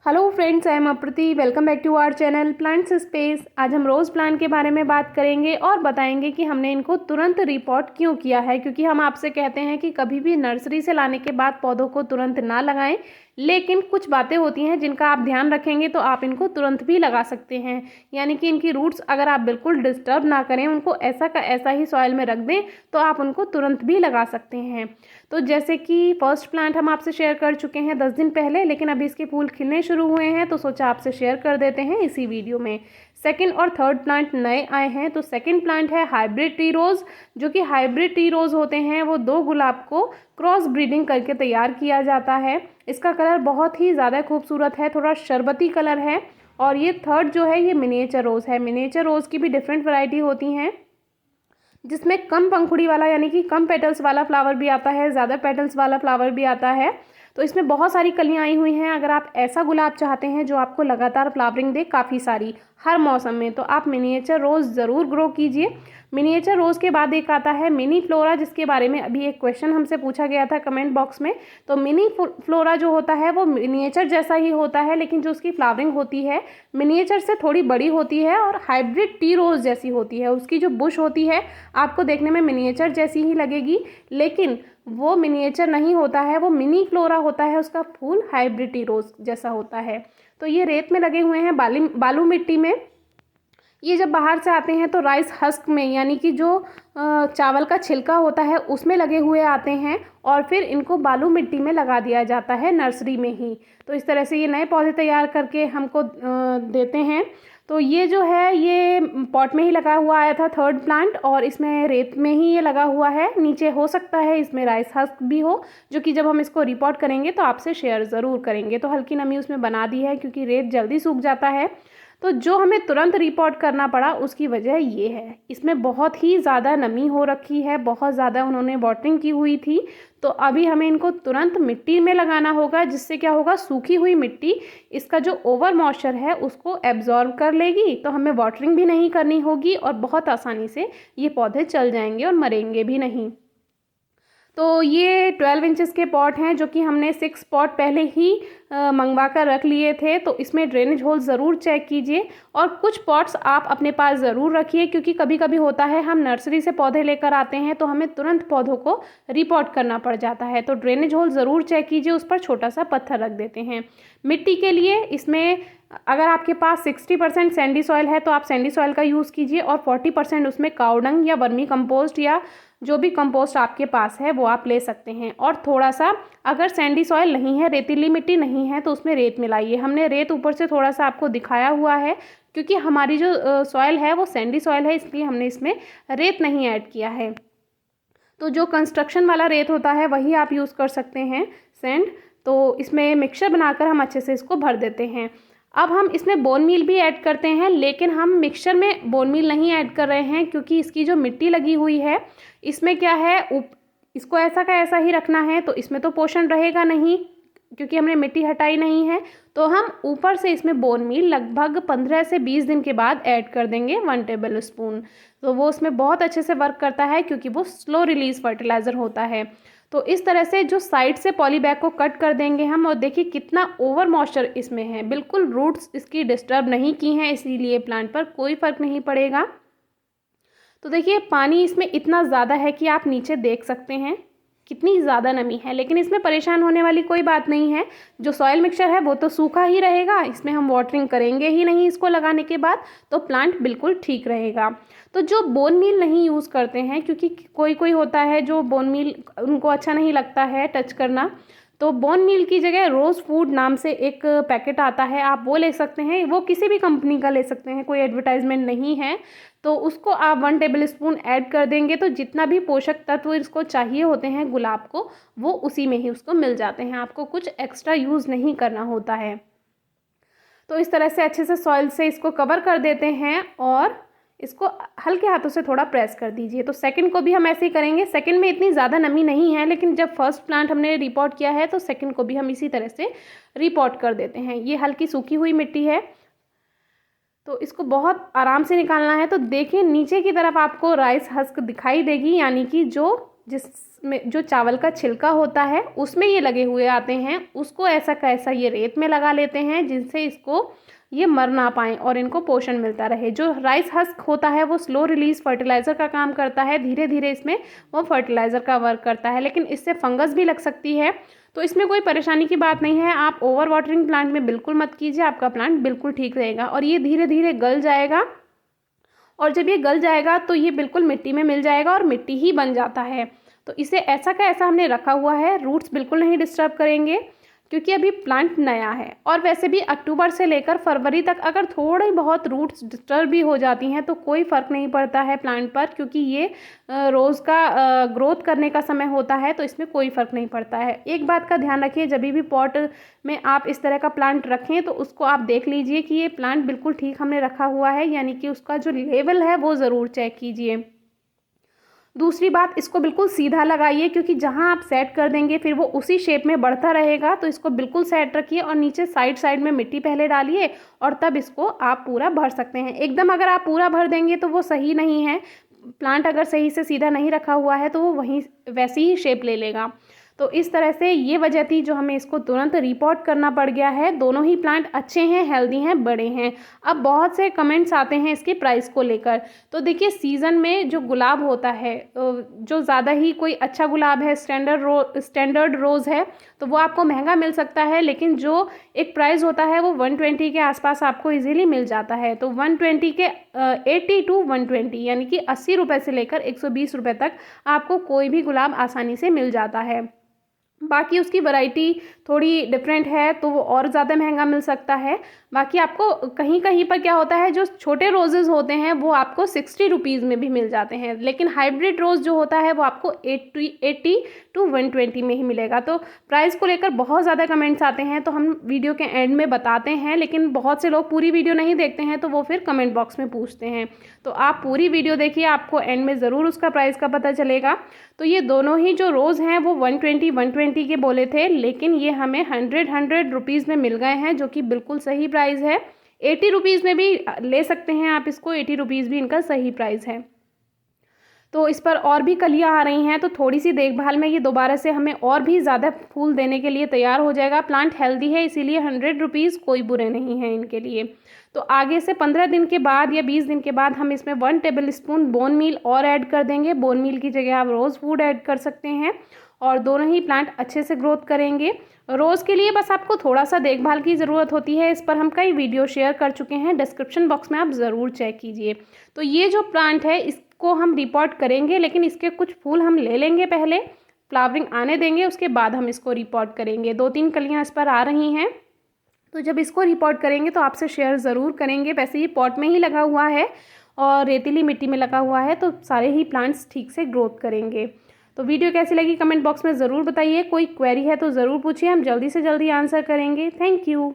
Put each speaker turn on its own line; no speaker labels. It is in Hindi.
Hello friends, I am Aprati. Welcome back to our channel plants space. आज हम रोज़ प्लांट के बारे में बात करेंगे और बताएंगे कि हमने इनको तुरंत रिपोर्ट क्यों किया है, क्योंकि हम आपसे कहते हैं कि कभी भी नर्सरी से लाने के बाद पौधों को तुरंत ना लगाएं, लेकिन कुछ बातें होती हैं जिनका आप ध्यान रखेंगे तो आप इनको तुरंत भी लगा सकते हैं। यानी कि इनकी रूट्स अगर आप बिल्कुल डिस्टर्ब ना करें, उनको ऐसा का ऐसा ही सॉइल में रख दें तो आप उनको तुरंत भी लगा सकते हैं। तो जैसे कि फर्स्ट प्लांट हम आपसे शेयर कर चुके हैं 10 दिन पहले, लेकिन अभी इसके फूल खिलने शुरू हुए हैं तो सोचा आपसे शेयर कर देते हैं इसी वीडियो में। सेकंड और थर्ड प्लांट नए आए हैं। तो सेकंड प्लांट है हाइब्रिड टी रोज़। जो कि हाइब्रिड टी रोज़ होते हैं वो दो गुलाब को क्रॉस ब्रीडिंग करके तैयार किया जाता है। इसका कलर बहुत ही ज़्यादा खूबसूरत है, थोड़ा शरबती कलर है। और ये थर्ड जो है ये मिनिएचर रोज़ है। मिनिएचर रोज़ की भी डिफरेंट वैरायटी होती हैं, जिसमें कम पंखुड़ी वाला यानी कि कम पेटल्स वाला फ्लावर भी आता है, ज़्यादा पेटल्स वाला फ्लावर भी आता है। तो इसमें बहुत सारी कलियां आई हुई हैं। अगर आप ऐसा गुलाब चाहते हैं जो आपको लगातार फ्लावरिंग दे काफ़ी सारी हर मौसम में, तो आप मिनिएचर रोज़ ज़रूर ग्रो कीजिए। मिनिएचर रोज़ के बाद एक आता है मिनी फ्लोरा, जिसके बारे में अभी एक क्वेश्चन हमसे पूछा गया था कमेंट बॉक्स में। तो मिनी फ्लोरा जो होता है वो मिनिएचर जैसा ही होता है, लेकिन जो उसकी फ्लावरिंग होती है मिनिएचर से थोड़ी बड़ी होती है और हाइब्रिड टी रोज़ जैसी होती है। उसकी जो बुश होती है आपको देखने में मिनिएचर जैसी ही लगेगी, लेकिन वो मिनिएचर नहीं होता है, वो मिनी फ्लोरा होता है। उसका फूल हाइब्रिड टी रोज़ जैसा होता है। तो ये रेत में लगे हुए हैं, बालू मिट्टी में। ये जब बाहर से आते हैं तो राइस हस्क में, यानी कि जो चावल का छिलका होता है उसमें लगे हुए आते हैं, और फिर इनको बालू मिट्टी में लगा दिया जाता है नर्सरी में ही। तो इस तरह से ये नए पौधे तैयार करके हमको देते हैं। तो ये जो है ये पॉट में ही लगा हुआ आया था थर्ड प्लांट, और इसमें रेत में ही ये लगा हुआ है। नीचे हो सकता है इसमें राइस हस्क भी हो, जो कि जब हम इसको रिपोर्ट करेंगे तो आपसे शेयर ज़रूर करेंगे। तो हल्की नमी उसमें बना दी है क्योंकि रेत जल्दी सूख जाता है। तो जो हमें तुरंत रिपोर्ट करना पड़ा उसकी वजह ये है, इसमें बहुत ही ज़्यादा नमी हो रखी है, बहुत ज़्यादा उन्होंने वाटरिंग की हुई थी। तो अभी हमें इनको तुरंत मिट्टी में लगाना होगा, जिससे क्या होगा, सूखी हुई मिट्टी इसका जो ओवर मॉइस्चर है उसको एब्जॉर्ब कर लेगी। तो हमें वाटरिंग भी नहीं करनी होगी और बहुत आसानी से ये पौधे चल जाएंगे और मरेंगे भी नहीं। तो ये 12 इंचेस के पॉट हैं, जो कि हमने 6 पॉट पहले ही मंगवा कर रख लिए थे। तो इसमें ड्रेनेज होल ज़रूर चेक कीजिए, और कुछ पॉट्स आप अपने पास ज़रूर रखिए, क्योंकि कभी कभी होता है हम नर्सरी से पौधे लेकर आते हैं तो हमें तुरंत पौधों को रिपोर्ट करना पड़ जाता है। तो ड्रेनेज होल ज़रूर चेक कीजिए, उस पर छोटा सा पत्थर रख देते हैं। मिट्टी के लिए इसमें अगर आपके पास 60% सैंडी सॉइल है तो आप सैंडी सॉइल का यूज़ कीजिए, और 40% उसमें काउडंग या वर्मी कंपोस्ट या जो भी कंपोस्ट आपके पास है वो आप ले सकते हैं। और थोड़ा सा अगर सैंडी सॉइल नहीं है, रेतीली मिट्टी नहीं है, तो उसमें रेत मिलाइए। हमने रेत ऊपर से थोड़ा सा आपको दिखाया हुआ है, क्योंकि हमारी जो सॉइल है वो सैंडी सॉइल है, इसलिए हमने इसमें रेत नहीं ऐड किया है। तो जो कंस्ट्रक्शन वाला रेत होता है वही आप यूज़ कर सकते हैं, सैंड। तो इसमें मिक्सचर बनाकर हम अच्छे से इसको भर देते हैं। अब हम इसमें बोन मील भी ऐड करते हैं, लेकिन हम मिक्सचर में बोन मील नहीं ऐड कर रहे हैं, क्योंकि इसकी जो मिट्टी लगी हुई है इसमें क्या है, इसको ऐसा का ऐसा ही रखना है, तो इसमें तो पोषण रहेगा नहीं, क्योंकि हमने मिट्टी हटाई नहीं है। तो हम ऊपर से इसमें बोन मील लगभग 15 से 20 दिन के बाद ऐड कर देंगे 1 टेबल स्पून। तो वो उसमें बहुत अच्छे से वर्क करता है, क्योंकि वो स्लो रिलीज फर्टिलाइज़र होता है। तो इस तरह से जो साइड से पॉली बैग को कट कर देंगे हम, और देखिए कितना ओवर मॉइस्चर इसमें है, बिल्कुल रूट्स इसकी डिस्टर्ब नहीं की हैं, इसीलिए प्लांट पर कोई फ़र्क नहीं पड़ेगा। तो देखिए पानी इसमें इतना ज़्यादा है कि आप नीचे देख सकते हैं कितनी ज़्यादा नमी है, लेकिन इसमें परेशान होने वाली कोई बात नहीं है। जो सॉइल मिक्सचर है वो तो सूखा ही रहेगा, इसमें हम वाटरिंग करेंगे ही नहीं इसको लगाने के बाद, तो प्लांट बिल्कुल ठीक रहेगा। तो जो बोन मील नहीं यूज़ करते हैं, क्योंकि कोई कोई होता है जो बोन मील उनको अच्छा नहीं लगता है टच करना, तो बोन मील की जगह रोज़ फूड नाम से एक पैकेट आता है, आप वो ले सकते हैं। वो किसी भी कंपनी का ले सकते हैं, कोई एडवर्टाइजमेंट नहीं है। तो उसको आप 1 टेबल स्पून ऐड कर देंगे, तो जितना भी पोषक तत्व इसको चाहिए होते हैं गुलाब को, वो उसी में ही उसको मिल जाते हैं। आपको कुछ एक्स्ट्रा यूज़ नहीं करना होता है। तो इस तरह से अच्छे से सॉइल से इसको कवर कर देते हैं, और इसको हल्के हाथों से थोड़ा प्रेस कर दीजिए। तो सेकंड को भी हम ऐसे ही करेंगे। सेकंड में इतनी ज़्यादा नमी नहीं है, लेकिन जब फर्स्ट प्लांट हमने रिपोर्ट किया है तो सेकंड को भी हम इसी तरह से रिपोर्ट कर देते हैं। ये हल्की सूखी हुई मिट्टी है, तो इसको बहुत आराम से निकालना है। तो देखिए नीचे की तरफ आपको राइस हस्क दिखाई देगी, यानी कि जो जिस में जो चावल का छिलका होता है उसमें ये लगे हुए आते हैं, उसको ऐसा कैसा ये रेत में लगा लेते हैं जिनसे इसको ये मर ना पाएँ और इनको पोषण मिलता रहे। जो राइस हस्क होता है वो स्लो रिलीज फर्टिलाइज़र का काम करता है, धीरे धीरे इसमें वो फर्टिलाइज़र का वर्क करता है, लेकिन इससे फंगस भी लग सकती है। तो इसमें कोई परेशानी की बात नहीं है। आप ओवर वाटरिंग प्लांट में बिल्कुल मत कीजिए, आपका प्लांट बिल्कुल ठीक रहेगा और ये धीरे धीरे गल जाएगा। और जब ये गल जाएगा तो ये बिल्कुल मिट्टी में मिल जाएगा और मिट्टी ही बन जाता है। तो इसे ऐसा का ऐसा हमने रखा हुआ है, रूट्स बिल्कुल नहीं डिस्टर्ब करेंगे क्योंकि अभी प्लांट नया है। और वैसे भी अक्टूबर से लेकर फरवरी तक अगर थोड़ी बहुत रूट्स डिस्टर्ब भी हो जाती हैं तो कोई फ़र्क नहीं पड़ता है प्लांट पर, क्योंकि ये रोज़ का ग्रोथ करने का समय होता है, तो इसमें कोई फ़र्क नहीं पड़ता है। एक बात का ध्यान रखिए, जब भी पॉट में आप इस तरह का प्लांट रखें तो उसको आप देख लीजिए कि ये प्लांट बिल्कुल ठीक हमने रखा हुआ है, यानी कि उसका जो लेवल है वो ज़रूर चेक कीजिए। दूसरी बात, इसको बिल्कुल सीधा लगाइए क्योंकि जहाँ आप सेट कर देंगे फिर वो उसी शेप में बढ़ता रहेगा। तो इसको बिल्कुल सेट रखिए और नीचे साइड साइड में मिट्टी पहले डालिए और तब इसको आप पूरा भर सकते हैं। एकदम अगर आप पूरा भर देंगे तो वो सही नहीं है। प्लांट अगर सही से सीधा नहीं रखा हुआ है तो वो वहीं वैसी ही शेप ले लेगा। तो इस तरह से ये वजह थी जो हमें इसको तुरंत रिपोर्ट करना पड़ गया है। दोनों ही प्लांट अच्छे हैं, हेल्दी हैं, बड़े हैं। अब बहुत से कमेंट्स आते हैं इसके प्राइस को लेकर। तो देखिए, सीज़न में जो गुलाब होता है, जो ज़्यादा ही कोई अच्छा गुलाब है, स्टैंडर्ड रोज़ है, तो वो आपको महंगा मिल सकता है, लेकिन जो एक प्राइस होता है वो 120 के आसपास आपको इजीली मिल जाता है। तो 120 के 80 टू 120 यानी कि 80 रुपये से लेकर 120 रुपये तक आपको कोई भी गुलाब आसानी से मिल जाता है। बाकी उसकी वैरायटी थोड़ी डिफरेंट है तो वो और ज़्यादा महंगा मिल सकता है। बाकी आपको कहीं कहीं पर क्या होता है, जो छोटे रोजेज़ होते हैं वो आपको 60 रुपीज़ में भी मिल जाते हैं, लेकिन हाइब्रिड रोज़ जो होता है वो आपको 80 टू 120 में ही मिलेगा। तो प्राइस को लेकर बहुत ज़्यादा कमेंट्स आते हैं, तो हम वीडियो के एंड में बताते हैं, लेकिन बहुत से लोग पूरी वीडियो नहीं देखते हैं तो वो फिर कमेंट बॉक्स में पूछते हैं। तो आप पूरी वीडियो देखिए, आपको एंड में ज़रूर उसका प्राइस का पता चलेगा। तो ये दोनों ही जो रोज़ हैं वो 120 के बोले थे, लेकिन ये हमें 100 रुपीज़ में मिल गए हैं, जो कि बिल्कुल सही प्राइस है। 80 रुपीज़ में भी ले सकते हैं आप इसको, 80 रुपीज़ भी इनका सही प्राइस है। तो इस पर और भी कलियाँ आ रही हैं, तो थोड़ी सी देखभाल में ये दोबारा से हमें और भी ज़्यादा फूल देने के लिए तैयार हो जाएगा। प्लांट हेल्दी है, इसीलिए 100 रुपीज़ कोई बुरे नहीं हैं इनके लिए। तो आगे से 15 दिन के बाद या 20 दिन के बाद हम इसमें 1 टेबल स्पून बोन मील और ऐड कर देंगे। बोन मील की जगह आप रोज़ फूड ऐड कर सकते हैं और दोनों ही प्लांट अच्छे से ग्रोथ करेंगे। रोज़ के लिए बस आपको थोड़ा सा देखभाल की ज़रूरत होती है। इस पर हम कई वीडियो शेयर कर चुके हैं, डिस्क्रिप्शन बॉक्स में आप ज़रूर चेक कीजिए। तो ये जो प्लांट है इसको हम रिपोर्ट करेंगे, लेकिन इसके कुछ फूल हम ले लेंगे, पहले फ्लावरिंग आने देंगे, उसके बाद हम इसको रिपोर्ट करेंगे। 2-3 कलियाँ इस पर आ रही हैं, तो जब इसको रिपोर्ट करेंगे तो आपसे शेयर ज़रूर करेंगे। वैसे ये पॉट में ही लगा हुआ है और रेतीली मिट्टी में लगा हुआ है, तो सारे ही प्लांट्स ठीक से ग्रोथ करेंगे। तो वीडियो कैसी लगी कमेंट बॉक्स में ज़रूर बताइए। कोई क्वेरी है तो ज़रूर पूछिए, हम जल्दी से जल्दी आंसर करेंगे। Thank you.